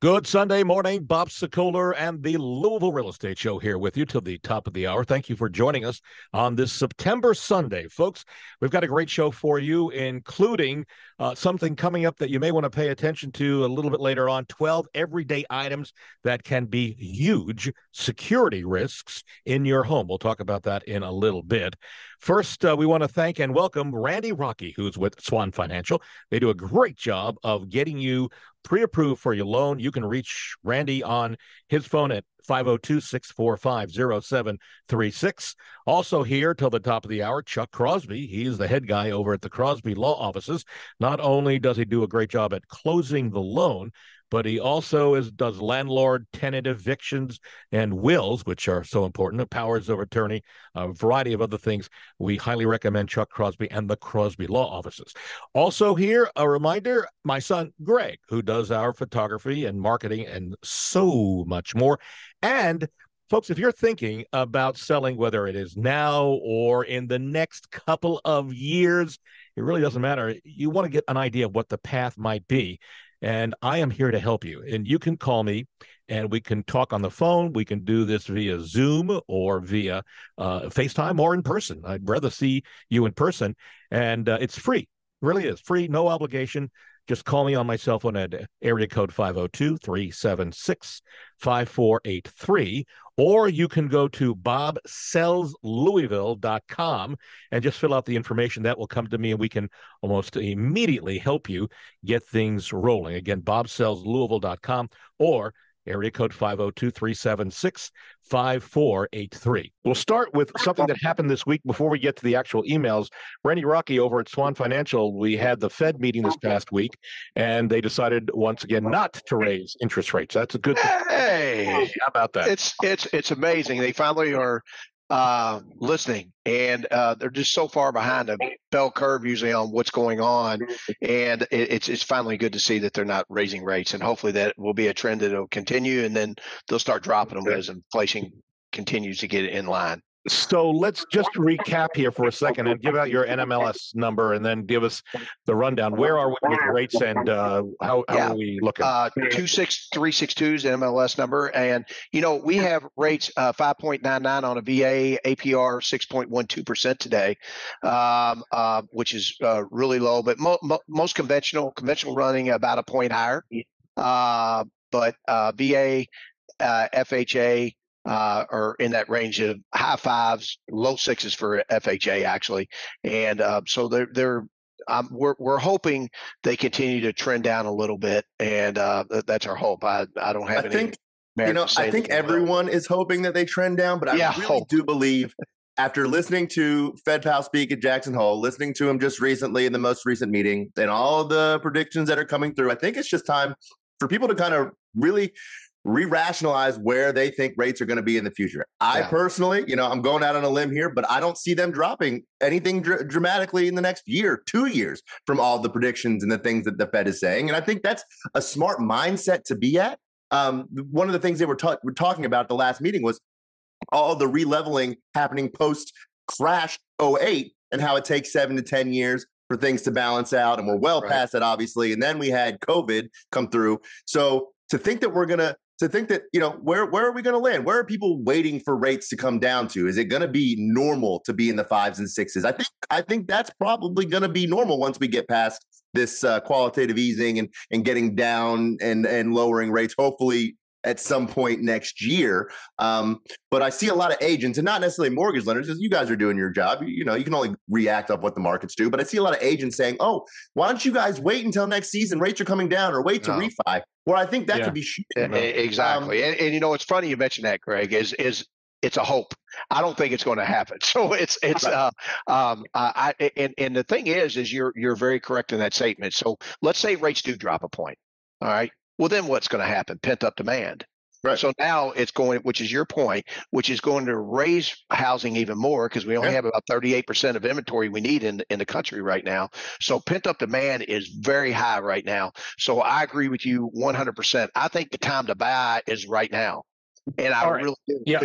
Good Sunday morning. Bob Sokoler and the Louisville Real Estate Show here with you till the top of the hour. Thank you for joining us on this September Sunday. Folks, we've got a great show for you, including something coming up that you may want to pay attention to a little bit later on. 12 everyday items that can be huge security risks in your home. We'll talk about that in a little bit. First, we want to thank and welcome Randy Rocky, who's with Swan Financial. They do a great job of getting you pre-approved for your loan. You can reach Randy on his phone at 502-645-0736. Also here till the top of the hour, Chuck Crosby. He's the head guy over at the Crosby Law Offices. Not only does he do a great job at closing the loan, but he also does landlord, tenant evictions, and wills, which are so important, powers of attorney, a variety of other things. We highly recommend Chuck Crosby and the Crosby Law Offices. Also here, a reminder, my son, Greg, who does our photography and marketing and so much more. And folks, if you're thinking about selling, whether it is now or in the next couple of years, it really doesn't matter. You want to get an idea of what the path might be. And I am here to help you. And you can call me and we can talk on the phone. We can do this via Zoom or via FaceTime or in person. I'd rather see you in person. And it's free. It really is free, no obligation. Just call me on my cell phone at area code 502-376-5483, or you can go to bobsellslouisville.com and just fill out the information. That will come to me, and we can almost immediately help you get things rolling. Again, bobsellslouisville.com or area code 502-376-5483. We'll start with something that happened this week before we get to the actual emails. Randy Rocky over at Swan Financial, we had the Fed meeting this past week, and they decided once again not to raise interest rates. That's a good thing. Hey, how about that? It's amazing. They finally are listening, and they're just so far behind a bell curve usually on what's going on, and it's finally good to see that they're not raising rates, and hopefully that will be a trend that will continue, and then they'll start dropping them as inflation continues to get in line. So let's just recap here for a second and give out your NMLS number and then give us the rundown. Where are we with rates and how are we looking? 26362 is the NMLS number. And, we have rates 5.99 on a VA, APR 6.12% today, which is really low. But most conventional running about a point higher. But VA, FHA, are in that range of high fives, low sixes for FHA actually, and so we're hoping they continue to trend down a little bit, and that's our hope. I don't have any. I think everyone is hoping that they trend down, but I really do believe. After listening to Fed Pal speak at Jackson Hole, listening to him just recently in the most recent meeting, and all of the predictions that are coming through, I think it's just time for people to kind of really re-rationalize where they think rates are going to be in the future. I personally, I'm going out on a limb here, but I don't see them dropping anything dramatically in the next year, 2 years from all the predictions and the things that the Fed is saying. And I think that's a smart mindset to be at. One of the things they were talking about at the last meeting was all the re-leveling happening post-crash '08 and how it takes 7 to 10 years for things to balance out. And we're well past that, obviously. And then we had COVID come through. So to think that where are we going to land? Where are people waiting for rates to come down to? Is it going to be normal to be in the fives and sixes? I think that's probably going to be normal once we get past this qualitative easing and getting down and lowering rates, hopefully at some point next year. But I see a lot of agents, and not necessarily mortgage lenders, because you guys are doing your job. You can only react off what the markets do. But I see a lot of agents saying, oh, why don't you guys wait until next season? Rates are coming down, or wait to refi. Well, I think that could be shooting. Exactly. And it's funny you mentioned that, Greg, is it's a hope. I don't think it's going to happen. So it's right. And the thing is you're very correct in that statement. So let's say rates do drop a point. All right. Well, then what's going to happen? Pent up demand. Right. So now it's going, which is your point, which is going to raise housing even more because we only have about 38% of inventory we need in the country right now. So pent up demand is very high right now. So I agree with you 100%. I think the time to buy is right now. And I really do. Yeah,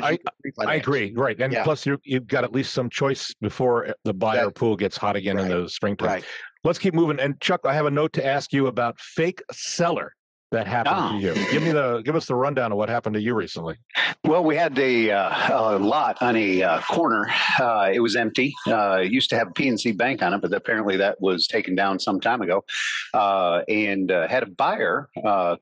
I agree. Right. And plus you've got at least some choice before the buyer pool gets hot again in the springtime. Right. Let's keep moving. And Chuck, I have a note to ask you about fake seller. that happened to you? Give us the rundown of what happened to you recently. Well, we had a lot on a corner. It was empty. It used to have a PNC Bank on it, but apparently that was taken down some time ago. And had a buyer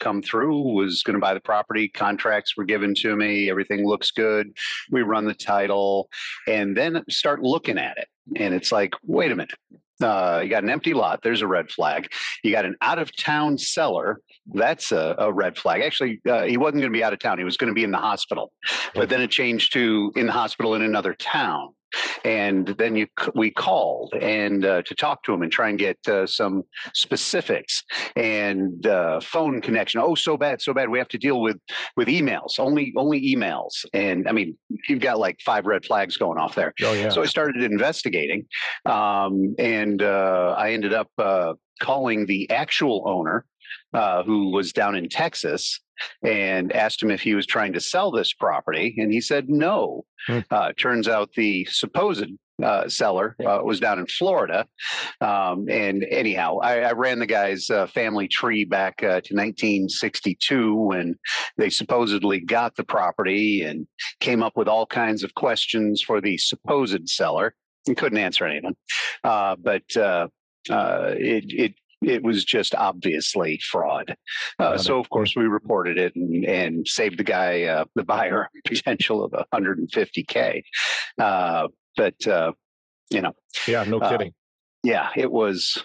come through, was going to buy the property. Contracts were given to me. Everything looks good. We run the title and then start looking at it. And it's like, wait a minute. You got an empty lot. There's a red flag. You got an out-of-town seller. That's a red flag. Actually, he wasn't going to be out of town. He was going to be in the hospital. But then it changed to in the hospital in another town. And then we called and to talk to him and try and get some specifics and phone connection. Oh, so bad. We have to deal with emails, only emails. And I mean, you've got like 5 red flags going off there. Oh, yeah. So I started investigating, and I ended up calling the actual owner, who was down in Texas, and asked him if he was trying to sell this property. And he said no. Turns out the supposed seller was down in Florida. And anyhow, I ran the guy's family tree back to 1962 when they supposedly got the property, and came up with all kinds of questions for the supposed seller and couldn't answer any of them. But it was just obviously fraud. So, of course, we reported it and saved the guy, the buyer, potential of $150K. But, Yeah, no kidding. Yeah, it was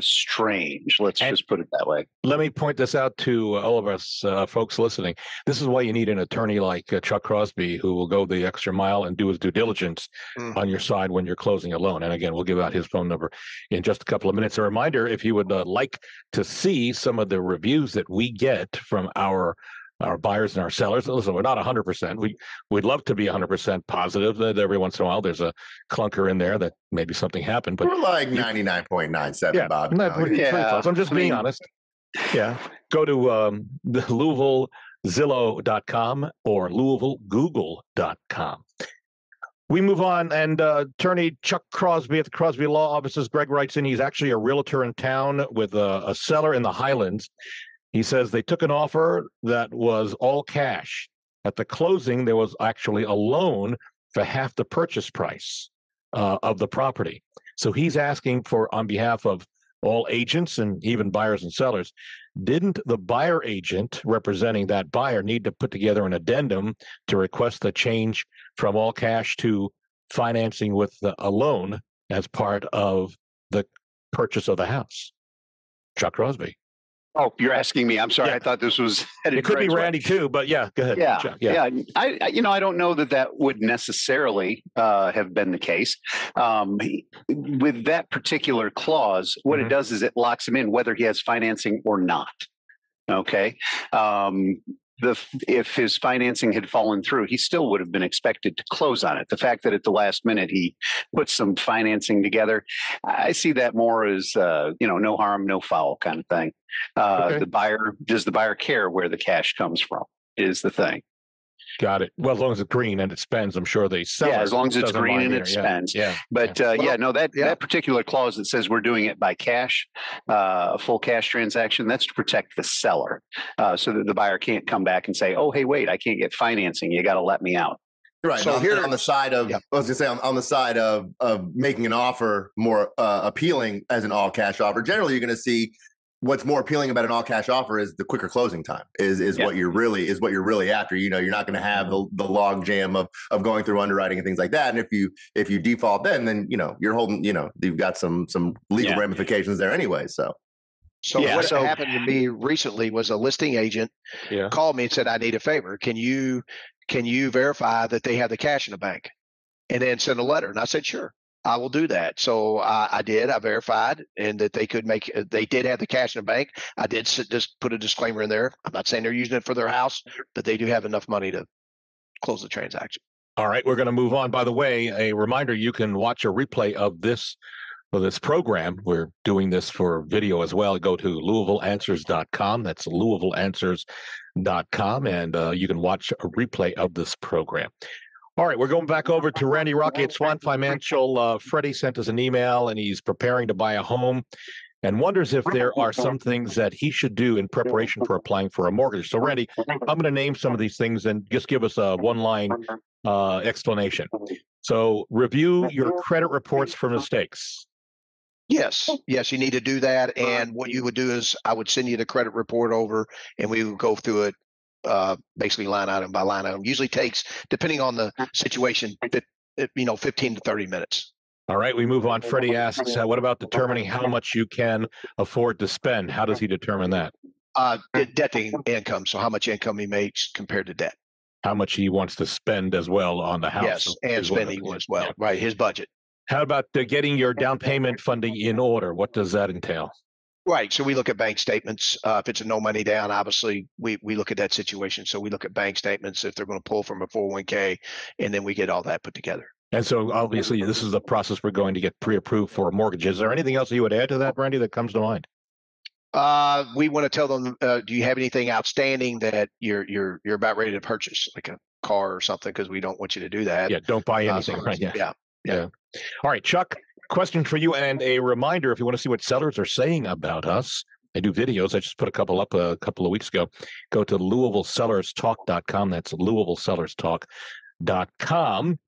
strange. Let's just put it that way. Let me point this out to all of us folks listening. This is why you need an attorney like Chuck Crosby, who will go the extra mile and do his due diligence on your side when you're closing a loan. And again, we'll give out his phone number in just a couple of minutes. A reminder, if you would like to see some of the reviews that we get from our buyers and our sellers. Listen, we're not 100%. We'd love to be 100% positive that every once in a while there's a clunker in there that maybe something happened. But we're like 99.97, Bob. Pretty close. I'm just being honest. Yeah. Go to the LouisvilleZillow.com or LouisvilleGoogle.com. We move on, and attorney Chuck Crosby at the Crosby Law Offices. Greg writes in, he's actually a realtor in town with a seller in the Highlands. He says they took an offer that was all cash. At the closing, there was actually a loan for half the purchase price of the property. So he's asking for, on behalf of all agents and even buyers and sellers, didn't the buyer agent representing that buyer need to put together an addendum to request the change from all cash to financing with a loan as part of the purchase of the house? Chuck Crosby. Oh, you're asking me. I'm sorry. Yeah. I thought this was headed. It could be Randy too, but yeah, go ahead. Yeah, Chuck. Yeah. I don't know that would necessarily have been the case. With that particular clause, what it does is it locks him in whether he has financing or not. Okay. If his financing had fallen through, he still would have been expected to close on it. The fact that at the last minute he put some financing together, I see that more as no harm, no foul kind of thing. Does the buyer care where the cash comes from is the thing. Got it. Well, as long as it's green and it spends, I'm sure they sell. Yeah, as long as it's green and it spends. Yeah. But that particular clause that says we're doing it by cash, a full cash transaction, that's to protect the seller, so that the buyer can't come back and say, "Oh, hey, wait, I can't get financing. You got to let me out." Right. So on the side of, I was going to say, on the side of making an offer more appealing as an all cash offer, generally you're going to see. What's more appealing about an all cash offer is the quicker closing time is what you're really after. You're not going to have the log jam of going through underwriting and things like that. And if you default then you're holding, you've got some legal ramifications there anyway. So what happened to me recently was a listing agent called me and said, I need a favor. Can you verify that they have the cash in the bank and then send a letter? And I said, sure. I will do that. So I did. I verified, and that they did have the cash in the bank. I did just put a disclaimer in there. I'm not saying they're using it for their house, but they do have enough money to close the transaction. All right, we're going to move on. By the way, a reminder, you can watch a replay of this program. We're doing this for video as well. Go to LouisvilleAnswers.com. That's LouisvilleAnswers.com, and you can watch a replay of this program. All right, we're going back over to Randy Rocky at Swan Financial. Freddie sent us an email, and he's preparing to buy a home. and wonders if there are some things that he should do in preparation for applying for a mortgage. So, Randy, I'm going to name some of these things and just give us a one-line explanation. So, review your credit reports for mistakes. Yes, you need to do that. And what you would do is I would send you the credit report over, and we would go through it basically line item by line item. Usually takes, depending on the situation, 15 to 30 minutes. All right, we move on. Freddie asks, what about determining how much you can afford to spend? How does he determine that? Debt to income. So how much income he makes compared to debt. How much he wants to spend as well on the house. Yes, and spending as well. Yeah. Right, his budget. How about getting your down payment funding in order? What does that entail? Right. So we look at bank statements. If it's a no money down, obviously we look at that situation. So we look at bank statements if they're going to pull from a 401k, and then we get all that put together. And so obviously this is the process we're going to get pre-approved for a mortgage. Is there anything else you would add to that, Randy, that comes to mind? We want to tell them, do you have anything outstanding that you're about ready to purchase, like a car or something, because we don't want you to do that. Yeah, don't buy anything. Right? Yeah. All right, Chuck, question for you, and a reminder, if you want to see what sellers are saying about us, I do videos. I just put a couple up a couple of weeks ago. Go to LouisvilleSellersTalk.com. That's LouisvilleSellersTalk.com.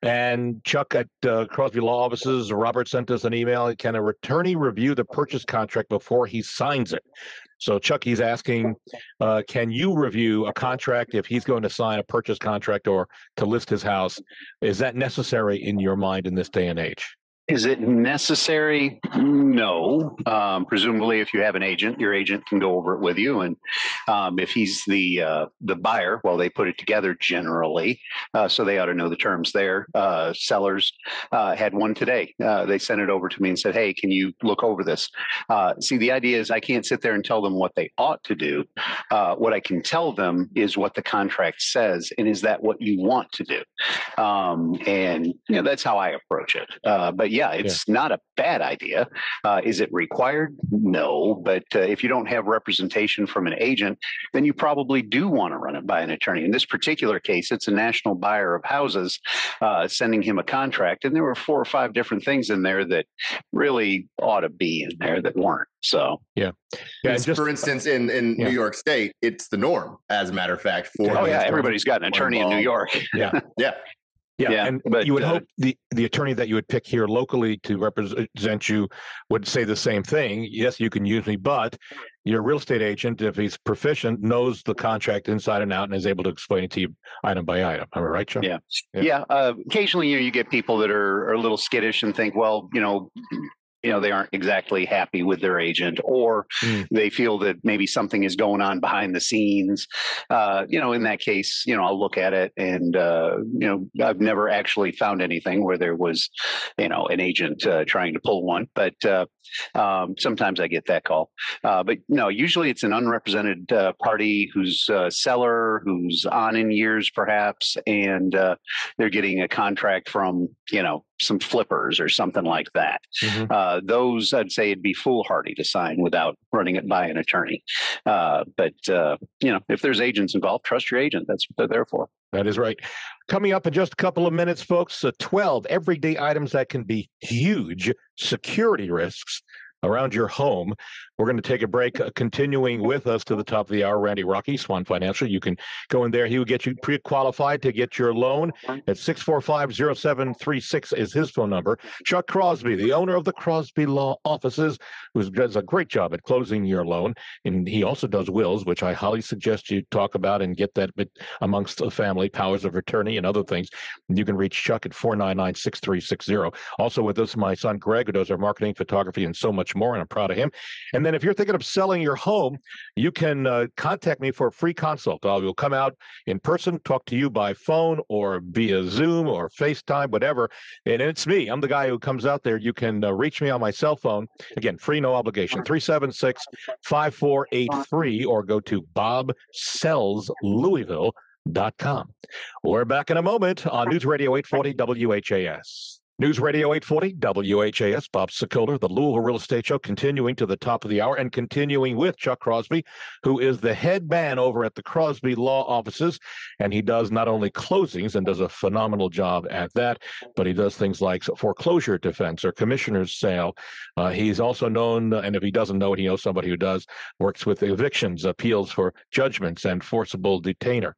And Chuck at Crosby Law Offices, Robert sent us an email. Can a attorney review the purchase contract before he signs it? So, Chuck, he's asking, can you review a contract if he's going to sign a purchase contract or to list his house? Is that necessary in your mind in this day and age? Is it necessary? No. Presumably, if you have an agent, your agent can go over it with you. And if he's the buyer, well, they put it together generally, so they ought to know the terms there. Sellers had one today. They sent it over to me and said, "Hey, can you look over this?" See, the idea is I can't sit there and tell them what they ought to do. What I can tell them is what the contract says, and is that what you want to do? And that's how I approach it. But yeah, it's not a bad idea. Is it required? No. But if you don't have representation from an agent, then you probably do want to run it by an attorney. In this particular case, it's a national buyer of houses sending him a contract. And there were 4 or 5 different things in there that really ought to be in there that weren't. So, for instance, in New York State, it's the norm, as a matter of fact. Everybody's got an attorney in New York. But you would hope the attorney that you would pick here locally to represent you would say the same thing. Yes, you can use me, but your real estate agent, if he's proficient, knows the contract inside and out and is able to explain it to you item by item. Am I right, Chuck? Yeah. Occasionally, you get people that are a little skittish and think, well, they aren't exactly happy with their agent, or they feel that maybe something is going on behind the scenes. In that case, I'll look at it and, I've never actually found anything where there was, an agent trying to pull one, but sometimes I get that call. But no, usually it's an unrepresented party who's a seller, who's on in years perhaps, and they're getting a contract from, some flippers or something like that. Those, I'd say it'd be foolhardy to sign without running it by an attorney. But if there's agents involved, trust your agent. That's what they're there for. That is right. Coming up in just a couple of minutes, folks, 12 everyday items that can be huge security risks around your home. We're going to take a break. Continuing with us to the top of the hour, Randy Rocky, Swan Financial. You can go in there. He will get you pre-qualified to get your loan at 645-0736 is his phone number. Chuck Crosby, the owner of the Crosby Law Offices, who does a great job at closing your loan. And he also does wills, which I highly suggest you talk about and get that amongst the family, powers of attorney and other things. You can reach Chuck at 499-6360. Also with us, my son Greg, who does our marketing, photography, and so much more, and I'm proud of him. And then if you're thinking of selling your home, you can contact me for a free consult. I will come out in person, talk to you by phone or via Zoom or FaceTime, whatever. And it's me. I'm the guy who comes out there. You can reach me on my cell phone. Again, free, no obligation, 376-5483, or go to bobsellslouisville.com. We're back in a moment on News Radio 840 WHAS. News Radio 840, WHAS, Bob Sokoler, the Louisville Real Estate Show, continuing to the top of the hour and continuing with Chuck Crosby, who is the head man over at the Crosby Law Offices. And he does not only closings and does a phenomenal job at that, but he does things like foreclosure defense or commissioner's sale. He's also known, and if he doesn't know it, he knows somebody who does, works with evictions, appeals for judgments, and forcible detainer.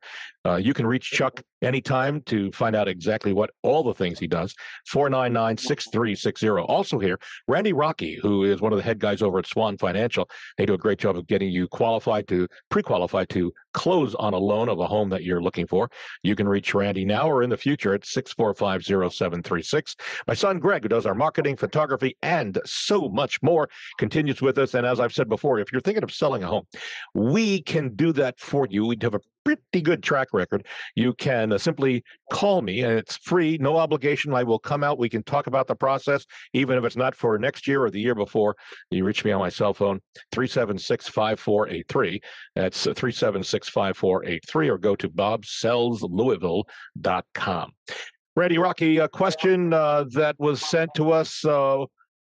You can reach Chuck anytime to find out exactly what all the things he does. 499-6360. Also here, Randy Rocky, who is one of the head guys over at Swan Financial. They do a great job of getting you pre-qualified to close on a loan of a home that you're looking for. You can reach Randy now or in the future at 645-0736. My son Greg, who does our marketing, photography, and so much more, continues with us. And as I've said before, if you're thinking of selling a home, we can do that for you. We have a pretty good track record. You can simply call me, and it's free, no obligation. I will come out. We can talk about the process, even if it's not for next year or the year before. You reach me on my cell phone, 376-5483. That's 376-5483, or go to bobsellslouisville.com. Randy Rocky, a question that was sent to us.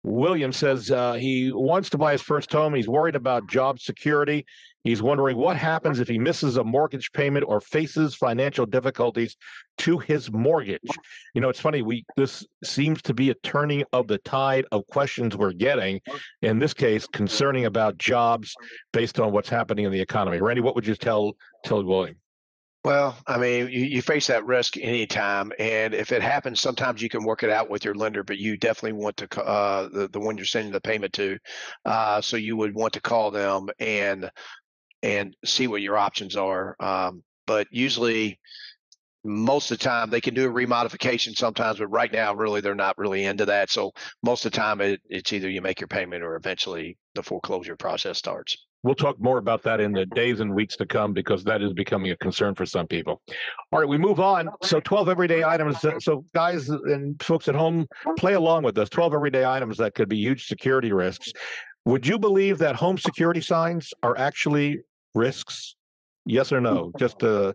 William says he wants to buy his first home. He's worried about job security. He's wondering what happens if he misses a mortgage payment or faces financial difficulties to his mortgage. You know, it's funny. This seems to be a turning of the tide of questions we're getting, in this case, concerning about jobs based on what's happening in the economy. Randy, what would you tell William? Well, I mean, you face that risk anytime, and if it happens, sometimes you can work it out with your lender, but you definitely want to the one you're sending the payment to. So you would want to call them and see what your options are. But usually, most of the time, they can do a remodification sometimes, but right now, really, they're not really into that. So most of the time, it's either you make your payment or eventually the foreclosure process starts. We'll talk more about that in the days and weeks to come, because that is becoming a concern for some people. All right, we move on. So 12 everyday items. So guys and folks at home, play along with us. 12 everyday items that could be huge security risks. Would you believe that home security signs are actually risks? Yes or no? Just the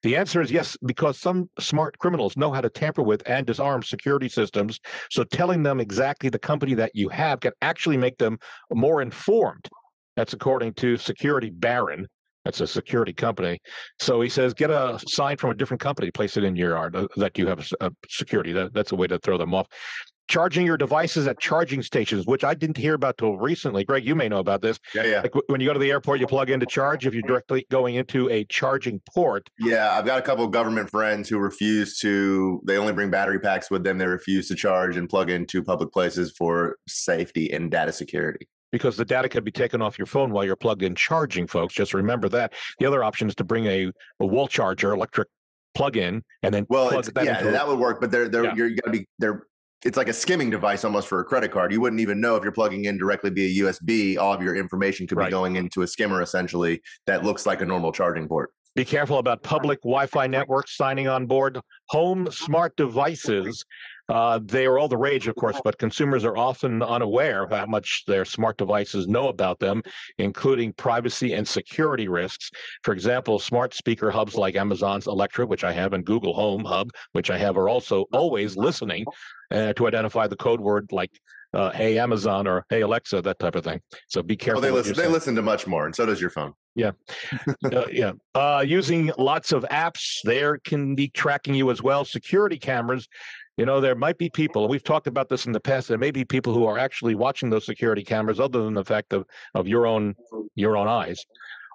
answer is yes, because some smart criminals know how to tamper with and disarm security systems. So telling them exactly the company that you have can actually make them more informed. That's according to Security Baron. That's a security company. So he says, get a sign from a different company, place it in your yard that you have a security. That's a way to throw them off. Charging your devices at charging stations, which I didn't hear about till recently. Greg, you may know about this. Yeah. Like when you go to the airport, you plug in to charge. If you're directly going into a charging port. Yeah, I've got a couple of government friends who they only bring battery packs with them. They refuse to charge and plug into public places for safety and data security. Because the data could be taken off your phone while you're plugged in charging, folks. Just remember that. The other option is to bring a wall charger, electric plug-in, and then plug that into that would work. But it's like a skimming device almost for a credit card. You wouldn't even know if you're plugging in directly via USB. All of your information could be going into a skimmer, essentially, that looks like a normal charging port. Be careful about public Wi-Fi networks signing on board. Home smart devices. They are all the rage, of course, but consumers are often unaware of how much their smart devices know about them, including privacy and security risks. For example, smart speaker hubs like Amazon's Alexa, which I have, and Google Home Hub, which I have, are also always listening to identify the code word like hey, Amazon, or hey, Alexa, that type of thing. So be careful. They listen to much more, and so does your phone. Yeah. Using lots of apps there can be tracking you as well. Security cameras. You know, there might be people, and we've talked about this in the past, there may be people who are actually watching those security cameras other than the fact of your own eyes.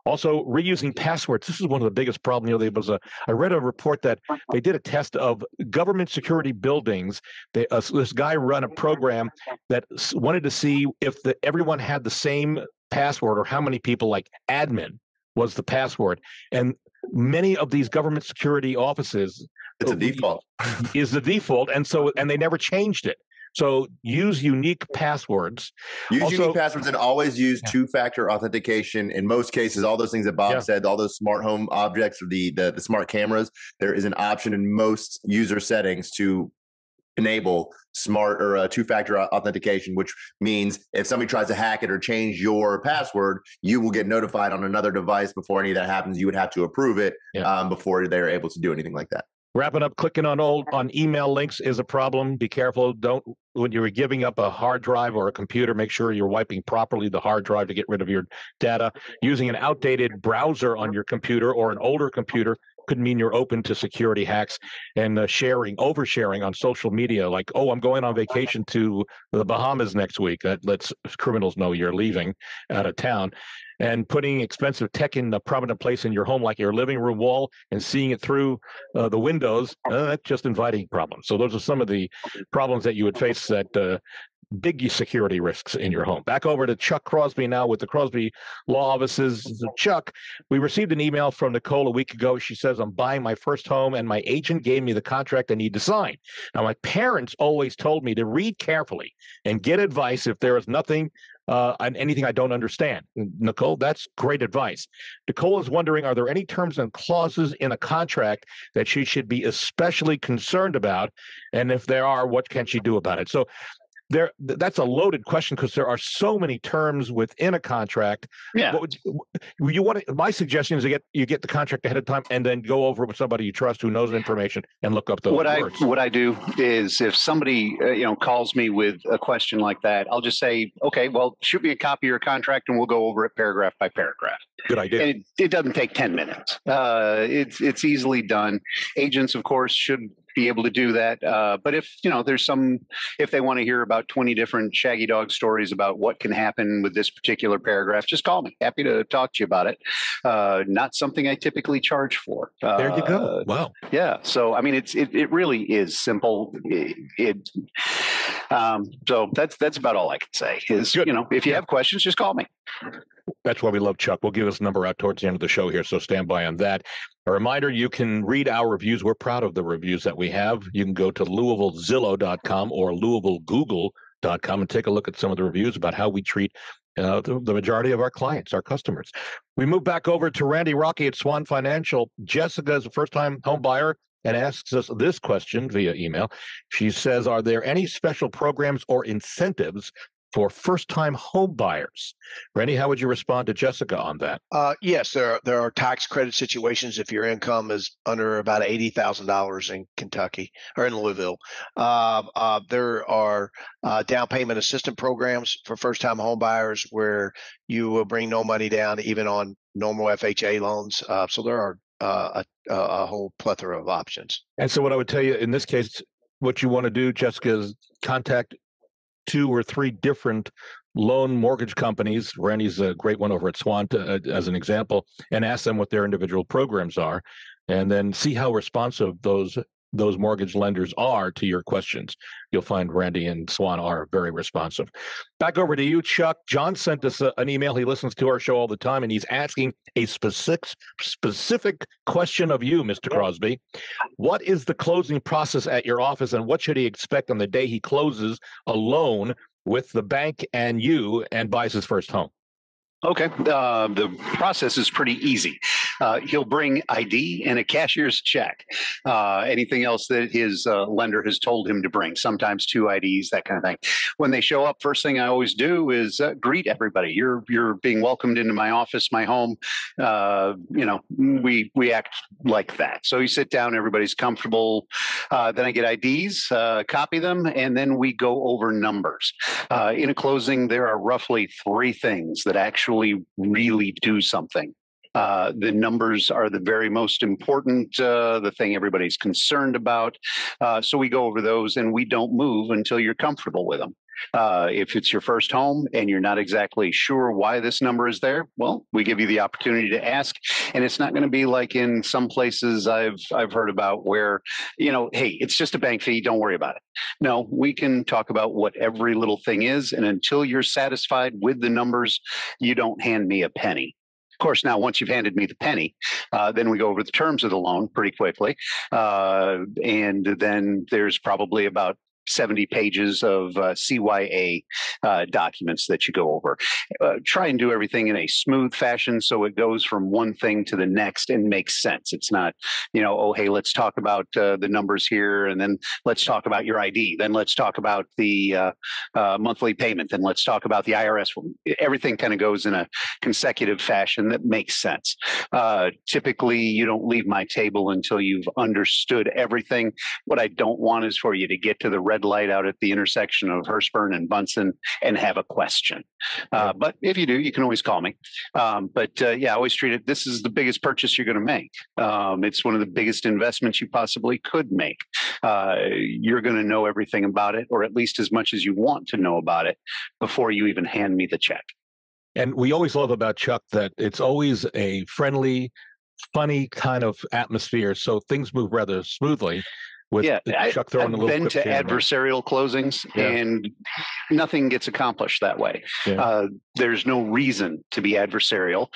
Also, reusing passwords. This is one of the biggest problems. You know, I read a report that they did a test of government security buildings. This guy ran a program that wanted to see if everyone had the same password, or how many people, like admin was the password. And many of these government security offices, it's a default. Is the default, and they never changed it. So use unique passwords. Unique passwords, and always use two-factor authentication. In most cases, all those things that Bob said, all those smart home objects, or the smart cameras, there is an option in most user settings to enable smart or two-factor authentication, which means if somebody tries to hack it or change your password, you will get notified on another device before any of that happens. You would have to approve it before they're able to do anything like that. Wrapping up, clicking on email links is a problem. Be careful. When you're giving up a hard drive or a computer, make sure you're wiping properly the hard drive to get rid of your data. Using an outdated browser on your computer or an older computer could mean you're open to security hacks, and oversharing on social media, like, oh, I'm going on vacation to the Bahamas next week. That lets criminals know you're leaving out of town. And putting expensive tech in a prominent place in your home, like your living room wall, and seeing it through the windows, that's just inviting problems. So those are some of the problems that you would face at big security risks in your home. Back over to Chuck Crosby now with the Crosby Law Offices. Chuck, we received an email from Nicole a week ago. She says, I'm buying my first home and my agent gave me the contract I need to sign. Now, my parents always told me to read carefully and get advice if there is nothing on anything I don't understand. Nicole, that's great advice. Nicole is wondering, are there any terms and clauses in a contract that she should be especially concerned about? And if there are, what can she do about it? So that's a loaded question because there are so many terms within a contract. Yeah. My suggestion is you get the contract ahead of time and then go over it with somebody you trust who knows the information and look up those words. What I do is if somebody calls me with a question like that, I'll just say, okay, well, shoot me a copy of your contract and we'll go over it paragraph by paragraph. Good idea. And it doesn't take 10 minutes. It's easily done. Agents, of course, should be able to do that. But if they want to hear about 20 different shaggy dog stories about what can happen with this particular paragraph, just call me. Happy to talk to you about it. Not something I typically charge for. There you go. Wow. Yeah. So, I mean, it really is simple. So that's about all I can say is, good. If you have questions, just call me. That's why we love Chuck. We'll give his number out towards the end of the show here, so stand by on that. A reminder, you can read our reviews. We're proud of the reviews that we have. You can go to LouisvilleZillow.com or LouisvilleGoogle.com and take a look at some of the reviews about how we treat the majority of our clients, our customers. We move back over to Randy Rocky at Swan Financial. Jessica is a first-time home buyer and asks us this question via email. She says, are there any special programs or incentives for first-time home buyers? Randy, how would you respond to Jessica on that? Yes, there are tax credit situations if your income is under about $80,000 in Kentucky or in Louisville. There are down payment assistance programs for first-time home buyers where you will bring no money down even on normal FHA loans. So there are a whole plethora of options. And so what I would tell you in this case, what you want to do, Jessica, is contact 2 or 3 different loan mortgage companies. Randy's a great one over at Swan as an example, and ask them what their individual programs are, and then see how responsive those mortgage lenders are to your questions. You'll find Randy and Swan are very responsive. Back over to you, Chuck. John sent us an email. He listens to our show all the time, and he's asking a specific question of you, Mr. Crosby. What is the closing process at your office, and what should he expect on the day he closes a loan with the bank and you and buys his first home? Okay. The process is pretty easy. He'll bring ID and a cashier's check. Anything else that his lender has told him to bring, sometimes 2 IDs, that kind of thing. When they show up, first thing I always do is greet everybody. You're being welcomed into my office, my home. We act like that. So you sit down, everybody's comfortable. Then I get IDs, copy them, and then we go over numbers. In a closing, there are roughly 3 things that actually really do something. The numbers are the very most important, the thing everybody's concerned about. So we go over those and we don't move until you're comfortable with them. If it's your first home and you're not exactly sure why this number is there, well, we give you the opportunity to ask. And it's not going to be like in some places I've heard about where, hey, it's just a bank fee, don't worry about it. No, we can talk about what every little thing is. And until you're satisfied with the numbers, you don't hand me a penny. Of course, now, once you've handed me the penny, then we go over the terms of the loan pretty quickly. And then there's probably about 70 pages of CYA documents that you go over. Try and do everything in a smooth fashion so it goes from one thing to the next and makes sense. It's not, oh, hey, let's talk about the numbers here, and then let's talk about your ID, then let's talk about the monthly payment, then let's talk about the IRS. Everything kind of goes in a consecutive fashion that makes sense. Typically, you don't leave my table until you've understood everything. What I don't want is for you to get to the red light out at the intersection of Hurstburn and Bunsen and have a question. But if you do, you can always call me. I always treat it, this is the biggest purchase you're going to make. It's one of the biggest investments you possibly could make. You're going to know everything about it, or at least as much as you want to know about it before you even hand me the check. And we always love about Chuck that it's always a friendly, funny kind of atmosphere, so things move rather smoothly. With Chuck throwing a little been to adversarial closings, and nothing gets accomplished that way. There's no reason to be adversarial.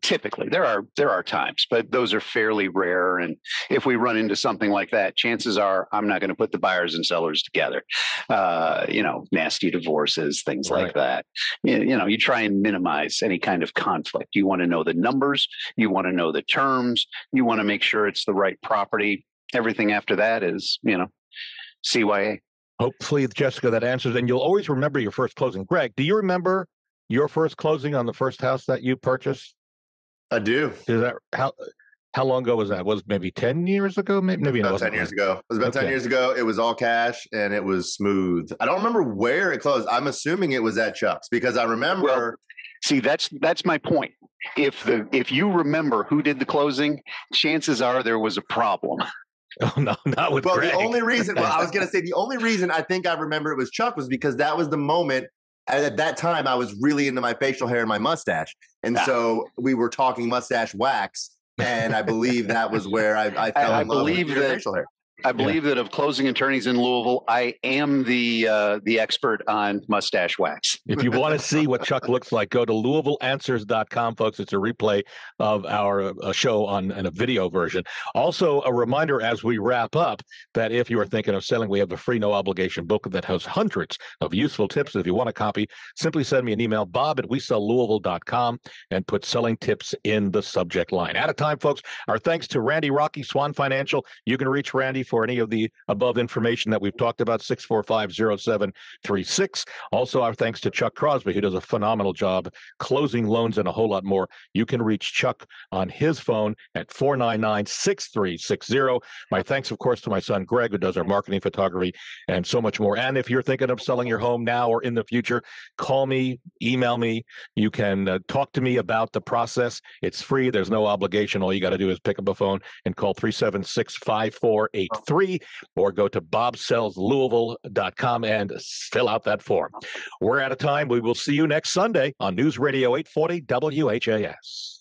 Typically, there are times, but those are fairly rare. And if we run into something like that, chances are I'm not going to put the buyers and sellers together. Nasty divorces, things like that. You try and minimize any kind of conflict. You want to know the numbers. You want to know the terms. You want to make sure it's the right property. Everything after that is, CYA. Hopefully, Jessica, that answers. And you'll always remember your first closing. Greg, do you remember your first closing on the first house that you purchased? I do. Is that how long ago was that? Was it maybe 10 years ago? Maybe about 10 years ago. It was about 10 years ago. It was all cash and it was smooth. I don't remember where it closed. I'm assuming it was at Chuck's because I remember. Well, see, that's my point. If you remember who did the closing, chances are there was a problem. Oh, no, not with Greg. The only reason, I was going to say the only reason I think I remember it was Chuck was because that was the moment. At that time, I was really into my facial hair and my mustache. And so we were talking mustache wax. And I believe that was where I fell in love with your facial hair. I believe that of closing attorneys in Louisville, I am the expert on mustache wax. If you want to see what Chuck looks like, go to LouisvilleAnswers.com, folks. It's a replay of our show and a video version. Also, a reminder as we wrap up that if you are thinking of selling, we have a free no obligation booklet that has hundreds of useful tips. If you want a copy, simply send me an email, bob@WeSellLouisville.com, and put selling tips in the subject line. Out of time, folks. Our thanks to Randy Rocky, Swan Financial. You can reach Randy for any of the above information that we've talked about, 645-0736. Also, our thanks to Chuck Crosby, who does a phenomenal job closing loans and a whole lot more. You can reach Chuck on his phone at 499-6360. My thanks, of course, to my son, Greg, who does our marketing, photography, and so much more. And if you're thinking of selling your home now or in the future, call me, email me. You can talk to me about the process. It's free. There's no obligation. All you got to do is pick up a phone and call 376-5483. Or go to bobsellslouisville.com and fill out that form. We're out of time. We will see you next Sunday on News Radio 840 WHAS.